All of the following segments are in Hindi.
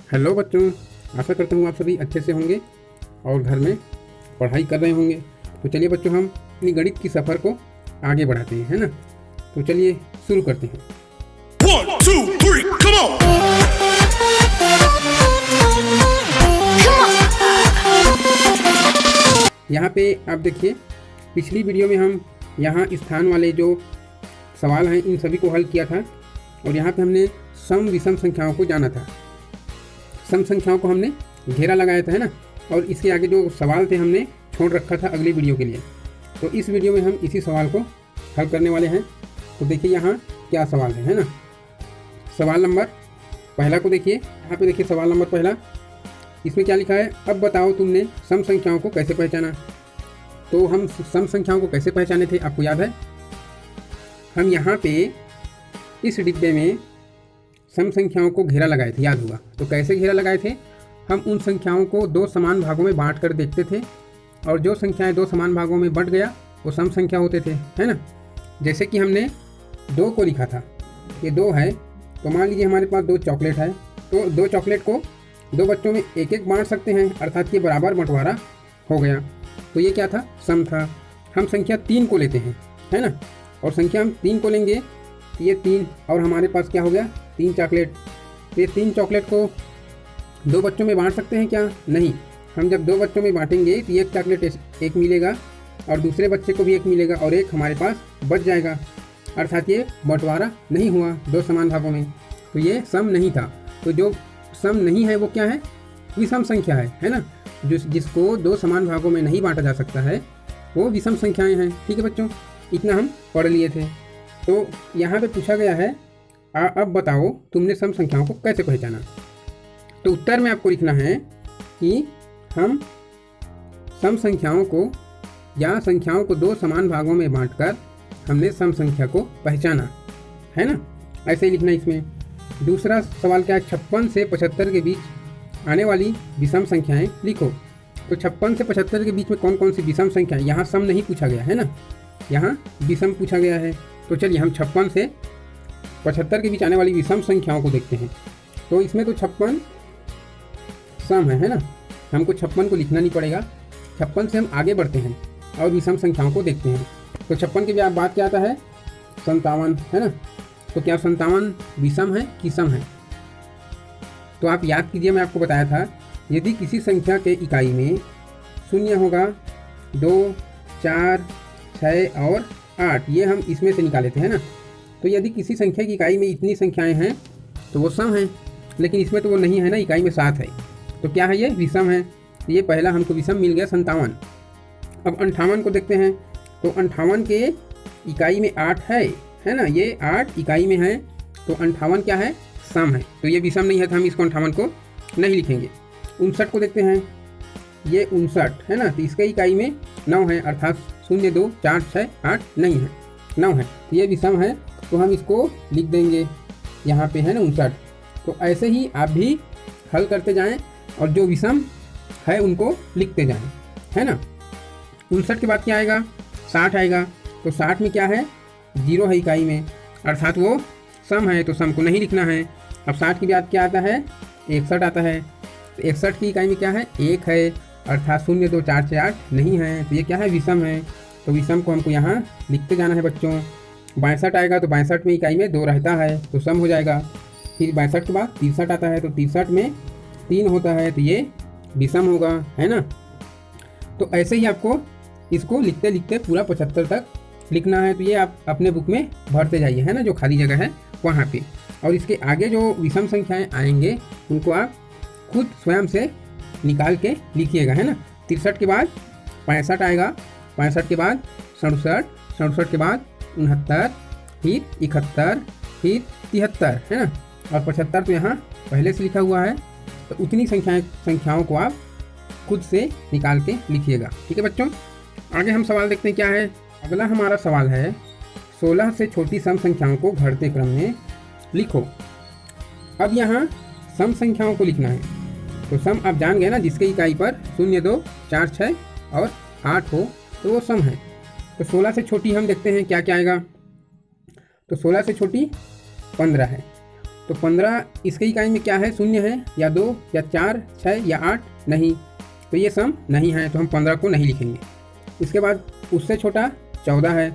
हेलो बच्चों, आशा करता हूँ आप सभी अच्छे से होंगे और घर में पढ़ाई कर रहे होंगे। तो चलिए बच्चों, हम अपनी गणित की सफ़र को आगे बढ़ाते हैं, है ना। तो चलिए शुरू करते हैं। 1, 2, 3, come on! यहाँ पे आप देखिए, पिछली वीडियो में हम यहाँ स्थान वाले जो सवाल हैं इन सभी को हल किया था और यहाँ पे हमने सम विषम संख्याओं को जाना था। सम संख्याओं को हमने घेरा लगाया था, है ना। और इसके आगे जो सवाल थे हमने छोड़ रखा था अगली वीडियो के लिए। तो इस वीडियो में हम इसी सवाल को हल करने वाले हैं। तो देखिए यहाँ क्या सवाल है ना। सवाल नंबर पहला को देखिए, यहाँ पे देखिए सवाल नंबर पहला, इसमें क्या लिखा है, अब बताओ तुमने सम संख्याओं को कैसे पहचाना। तो हम सम संख्याओं को कैसे पहचाने थे, आपको याद है। हम यहाँ पे इस डिब्बे में सम संख्याओं को घेरा लगाए थे, याद होगा। तो कैसे घेरा लगाए थे, हम उन संख्याओं को दो समान भागों में बांट कर देखते थे और जो संख्याएं दो समान भागों में बंट गया वो सम संख्या होते थे, है ना। जैसे कि हमने 2 को लिखा था, ये 2 है। तो मान लीजिए हमारे पास 2 चॉकलेट है, तो 2 चॉकलेट को 2 बच्चों में एक एक बांट सकते हैं, अर्थात ये बराबर बंटवारा हो गया। तो ये क्या था, सम था। हम संख्या 3 को लेते हैं, है ना, और संख्या हम 3 को लेंगे, ये 3 और हमारे पास क्या हो गया, 3 चॉकलेट। तो ये 3 चॉकलेट को 2 बच्चों में बांट सकते हैं क्या, नहीं। हम जब 2 बच्चों में बांटेंगे तो एक चॉकलेट एक मिलेगा और दूसरे बच्चे को भी एक मिलेगा और एक हमारे पास बच जाएगा, अर्थात ये बंटवारा नहीं हुआ 2 समान भागों में। तो ये सम नहीं था। तो जो सम नहीं है वो क्या है, विषम संख्या है ना। जिसको 2 समान भागों में नहीं बांटा जा सकता है वो विषम संख्याएं हैं। ठीक है बच्चों, इतना हम पढ़ लिए थे। तो यहाँ पे पूछा गया है, अब बताओ तुमने सम संख्याओं को कैसे पहचाना। तो उत्तर में आपको लिखना है कि हम सम संख्याओं को या संख्याओं को 2 समान भागों में बांटकर हमने सम संख्या को पहचाना, है ना। ऐसे ही लिखना इसमें। दूसरा सवाल क्या है, 56 से 75 के बीच आने वाली विषम संख्याएं लिखो। तो 56 से 75 के बीच में कौन कौन सी विषम संख्याएं, यहाँ सम नहीं पूछा गया है ना, यहाँ विषम पूछा गया है। तो चलिए हम 56 से 75 के बीच आने वाली विषम संख्याओं को देखते हैं। तो इसमें तो 56 सम है ना, हमको 56 को लिखना नहीं पड़ेगा। 56 से हम आगे बढ़ते हैं और विषम संख्याओं को देखते हैं। तो 56 के बाद क्या आता है, 57, है ना। तो क्या 57 विषम है कि सम है। तो आप याद कीजिए, मैं आपको बताया था, यदि किसी संख्या के इकाई में 0 होगा, 2, 4, 6 और 8, ये हम इसमें से निकाले थे, है ना। तो यदि किसी संख्या की इकाई में इतनी संख्याएं हैं तो वो सम है, लेकिन इसमें तो वो नहीं है ना, इकाई में 7 है। तो क्या है, ये विषम है। तो ये पहला हमको विषम मिल गया, 57। अब 58 को देखते हैं। तो 58 के इकाई में 8 है ना, ये 8 इकाई में है। तो 58 क्या है, सम है। तो ये विषम नहीं है, तो हम इसको 58 को नहीं लिखेंगे। 59 को देखते हैं, ये 59 है ना, तो इसके इकाई में 9 है, अर्थात 0, 2, 4, 6, 8 नहीं है, 9 है। तो ये विषम है, तो हम इसको लिख देंगे यहाँ पे, है ना, 59। तो ऐसे ही आप भी हल करते जाएं और जो विषम है उनको लिखते जाएं, है ना। 59 के बाद क्या आएगा, 60 आएगा। तो 60 में क्या है, 0 है इकाई में, अर्थात वो सम है, तो सम को नहीं लिखना है। अब 60 के बाद क्या आता है, 61 आता है। तो 61 की इकाई में क्या है, 1 है, अर्थात 0, 2, 4, 6, 8 नहीं है। तो ये क्या है, विषम है। तो विषम को हमको यहाँ लिखते जाना है बच्चों। 62 आएगा, तो 62 में इकाई में 2 रहता है, तो सम हो जाएगा। फिर 62 के बाद 63 आता है, तो 63 में 3 होता है, तो ये विषम होगा, है ना। तो ऐसे ही आपको इसको लिखते लिखते पूरा 75 तक लिखना है। तो ये आप अपने बुक में भरते जाइए, है ना, जो खाली जगह है वहाँ पे। और इसके आगे जो विषम संख्याएं आएंगे उनको आप खुद स्वयं से निकाल के लिखिएगा, है ना। 63 के बाद 65 आएगा, 65 के बाद 67, 67 के बाद 69, फिर 71, फिर 73, है ना। और 75 तो यहाँ पहले से लिखा हुआ है, तो उतनी संख्याओं को आप खुद से निकाल के लिखिएगा। ठीक है बच्चों, आगे हम सवाल देखते हैं क्या है। अगला हमारा सवाल है, 16 से छोटी सम संख्याओं को घटते क्रम में लिखो। अब यहाँ सम संख्याओं को लिखना है। तो सम आप जान गए ना, जिसके इकाई पर 0, 2, 4, 6 और 8 हो तो वो सम है। तो 16 से छोटी हम देखते हैं क्या क्या आएगा। तो 16 से छोटी 15 है तो 15 इसकी इकाई में क्या है, शून्य है या 2 या 4 6 या 8 नहीं, तो ये सम नहीं है, तो हम 15 को नहीं लिखेंगे। इसके बाद उससे छोटा 14 है,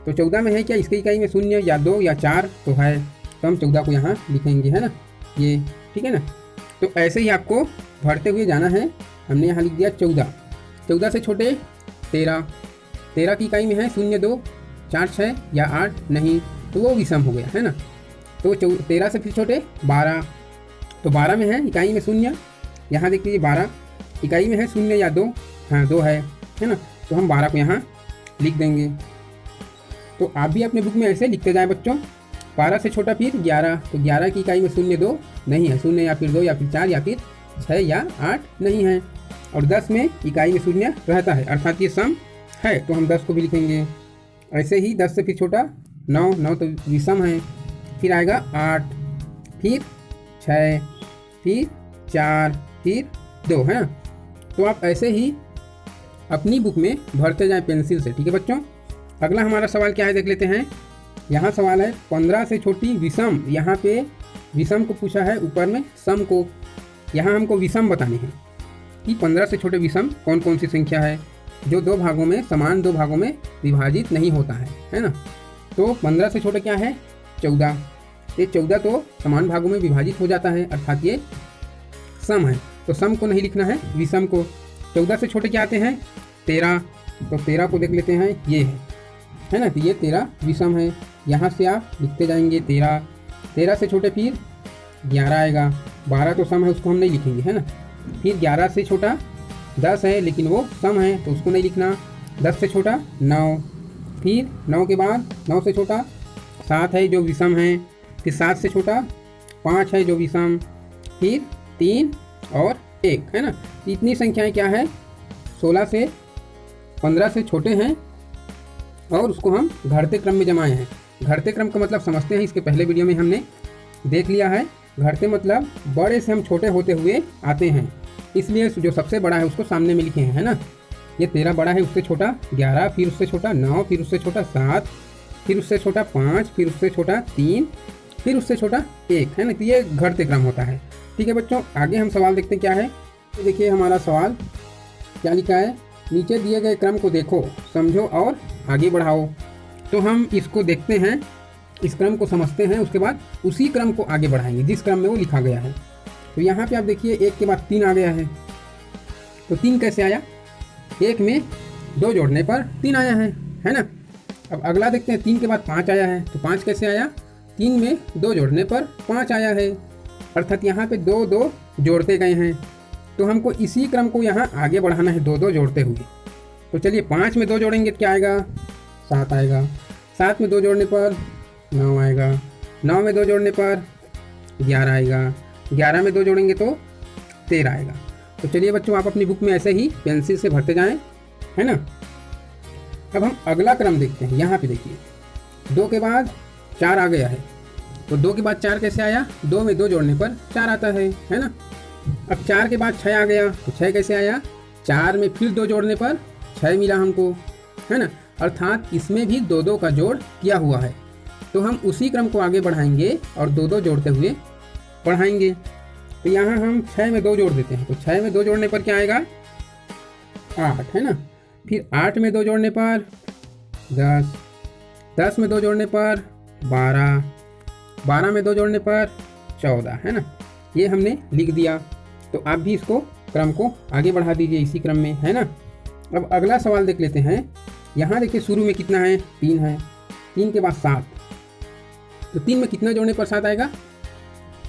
तो 14 में है क्या, इसकी इकाई में शून्य या 2 या 4 तो है, तो हम 14 को यहाँ लिखेंगे, है ना, ये ठीक है ना। तो ऐसे ही आपको भरते हुए जाना है। हमने यहाँ लिख दिया 14, 14 से छोटे 13, 13 की इकाई में है 0 2 4 6 या 8 नहीं, तो वो विषम हो गया, है ना। तो 13 से फिर छोटे 12, तो 12 में है इकाई में शून्य, यहाँ देख लीजिए 12 इकाई में है 0 या 2, हाँ 2 है ना, तो हम 12 को यहाँ लिख देंगे। तो आप भी अपने बुक में ऐसे लिखते जाएं बच्चों। 12 से छोटा फिर 11, तो 11 की इकाई में 0 2 नहीं है, 0 या फिर 2 या फिर 4 या फिर 6 या 8 नहीं है, और 10 में इकाई में 0 रहता है, अर्थात ये सम है, तो हम 10 को भी लिखेंगे। ऐसे ही 10 से फिर छोटा 9, 9 तो विषम है, फिर आएगा 8, फिर 6, फिर 4, फिर 2, है ना। तो आप ऐसे ही अपनी बुक में भरते जाएं पेंसिल से, ठीक है बच्चों। अगला हमारा सवाल क्या है देख लेते हैं। यहाँ सवाल है 15 से छोटी विषम, यहाँ पे विषम को पूछा है, ऊपर में सम को, यहाँ हमको विषम बताने हैं कि 15 से छोटे विषम कौन कौन सी संख्या है जो दो भागों में, समान दो भागों में विभाजित नहीं होता है ना। तो 15 से छोटे क्या है, 14, ये 14 तो समान भागों में विभाजित हो जाता है, अर्थात ये सम है, तो सम को नहीं लिखना है, विषम को। 14 से छोटे क्या आते हैं, 13, तो 13 को देख लेते हैं, ये है ना, तो ये 13 विषम है, यहाँ से आप लिखते जाएंगे 13, 13 से छोटे फिर 11 आएगा, 12 तो सम है, उसको हम नहीं लिखेंगे, है ना। फिर 11 से छोटा 10 है, लेकिन वो सम है, तो उसको नहीं लिखना। 10 से छोटा 9, फिर 9 के बाद 9 से छोटा 7 है जो विषम है, फिर 7 से छोटा 5 है जो विषम, फिर 3 और 1, है ना। इतनी संख्याएं क्या है, 16 से 15 से छोटे हैं, और उसको हम घटते क्रम में जमाए हैं। घटते क्रम का मतलब समझते हैं, इसके पहले वीडियो में हमने देख लिया है। घटते मतलब बड़े से हम छोटे होते हुए आते हैं, इसलिए जो सबसे बड़ा है उसको सामने में लिखे हैं, है ना। ये 13 बड़ा है, उससे छोटा 11, फिर उससे छोटा 9, फिर उससे छोटा 7, फिर उससे छोटा 5, फिर उससे छोटा 3, फिर उससे छोटा 1, है ना। तो ये घटते क्रम होता है, ठीक है बच्चों। आगे हम सवाल देखते हैं क्या है। तो देखिए हमारा सवाल क्या लिखा है, नीचे दिए गए क्रम को देखो, समझो और आगे बढ़ाओ। तो हम इसको देखते हैं, इस क्रम को समझते हैं, उसके बाद उसी क्रम को आगे बढ़ाएंगे जिस क्रम में वो लिखा गया है। तो यहाँ पे आप देखिए 1 के बाद 3 आ गया है, तो 3 कैसे आया, 1 में 2 जोड़ने पर 3 आया है ना। अब अगला देखते हैं, 3 के बाद 5 आया है, तो 5 कैसे आया, 3 में 2 जोड़ने पर 5 आया है, अर्थात यहाँ पे 2 2 जोड़ते गए हैं, तो हमको इसी क्रम को यहाँ आगे बढ़ाना है 2 2 जोड़ते हुए। तो चलिए 5 में 2 जोड़ेंगे तो क्या आएगा, 7 आएगा, 7 में 2 जोड़ने पर 9 आएगा, 9 में 2 जोड़ने पर 11 आएगा, 11 में 2 जोड़ेंगे तो 13 आएगा। तो चलिए बच्चों आप अपनी बुक में ऐसे ही पेंसिल से भरते जाएं, है ना। अब हम अगला क्रम देखते हैं। यहाँ पे देखिए 2 के बाद 4 आ गया है, तो 2 के बाद 4 कैसे आया, 2 में 2 जोड़ने पर 4 आता है ना। अब 4 के बाद 6 आ गया, तो 6 कैसे आया, 4 में फिर 2 जोड़ने पर 6 मिला हमको, है ना। अर्थात इसमें भी 2 2 का जोड़ किया हुआ है, तो हम उसी क्रम को आगे बढ़ाएंगे और 2 2 जोड़ते हुए बढ़ाएंगे। तो यहाँ हम 6 में 2 जोड़ देते हैं, तो 6 में 2 जोड़ने पर क्या आएगा, 8, है ना। फिर 8 में 2 जोड़ने पर 10, 10 में 2 जोड़ने पर 12, 12 में 2 जोड़ने पर 14, है ना। ये हमने लिख दिया, तो आप भी इसको क्रम को आगे बढ़ा दीजिए इसी क्रम में, है ना। अब अगला सवाल देख लेते हैं। यहाँ देखिए शुरू में कितना है, 3 है, 3 के बाद 7, तो 3 में कितना जोड़ने पर 7 आएगा,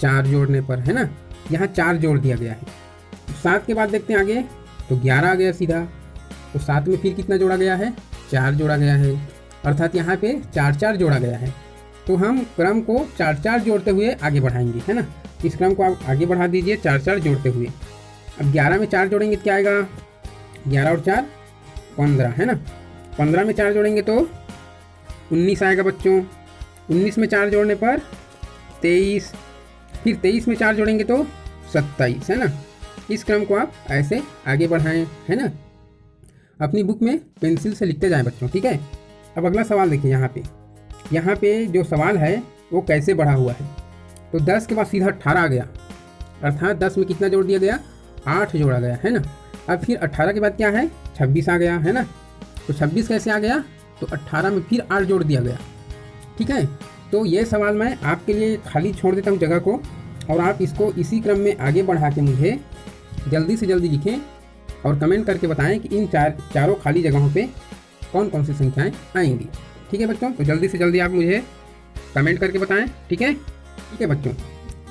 4 जोड़ने पर, है ना। यहाँ 4 जोड़ दिया गया है। 7 के बाद देखते हैं आगे, तो 11 आ गया सीधा, तो 7 में फिर कितना जोड़ा गया है, 4 जोड़ा गया है, अर्थात यहाँ पे 4 4 जोड़ा गया है। तो हम क्रम को 4 4 जोड़ते हुए आगे बढ़ाएंगे, है ना। इस क्रम को आप आगे बढ़ा दीजिए 4 4 जोड़ते हुए। अब 11 में 4 जोड़ेंगे तो क्या आएगा, 11 और 4 15, है ना। 15 में 4 जोड़ेंगे तो 19 आएगा बच्चों। 19 में 4 जोड़ने पर 23, फिर 23 में 4 जोड़ेंगे तो 27, है ना। इस क्रम को आप ऐसे आगे बढ़ाएं, है ना। अपनी बुक में पेंसिल से लिखते जाएं बच्चों, ठीक है। अब अगला सवाल देखिए। यहाँ पे जो सवाल है वो कैसे बढ़ा हुआ है। तो 10 के बाद सीधा 18 आ गया, अर्थात 10 में कितना जोड़ दिया गया, 8 जोड़ा गया, है ना। अब फिर 18 के बाद क्या है, 26 आ गया, है ना। तो 26 कैसे आ गया, तो 18 में फिर 8 जोड़ दिया गया, ठीक है। तो ये सवाल मैं आपके लिए खाली छोड़ देता हूँ जगह को, और आप इसको इसी क्रम में आगे बढ़ा के मुझे जल्दी से जल्दी लिखें और कमेंट करके बताएं कि इन चारों खाली जगहों पे कौन कौन सी संख्याएं आएंगी। ठीक है बच्चों, तो जल्दी से जल्दी आप मुझे कमेंट करके बताएं। ठीक है बच्चों,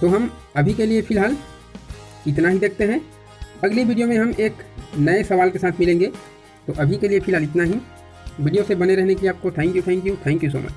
तो हम अभी के लिए फ़िलहाल इतना ही देखते हैं। अगली वीडियो में हम एक नए सवाल के साथ मिलेंगे। तो अभी के लिए फ़िलहाल इतना ही। वीडियो से बने रहने के लिए आपको थैंक यू सो मच।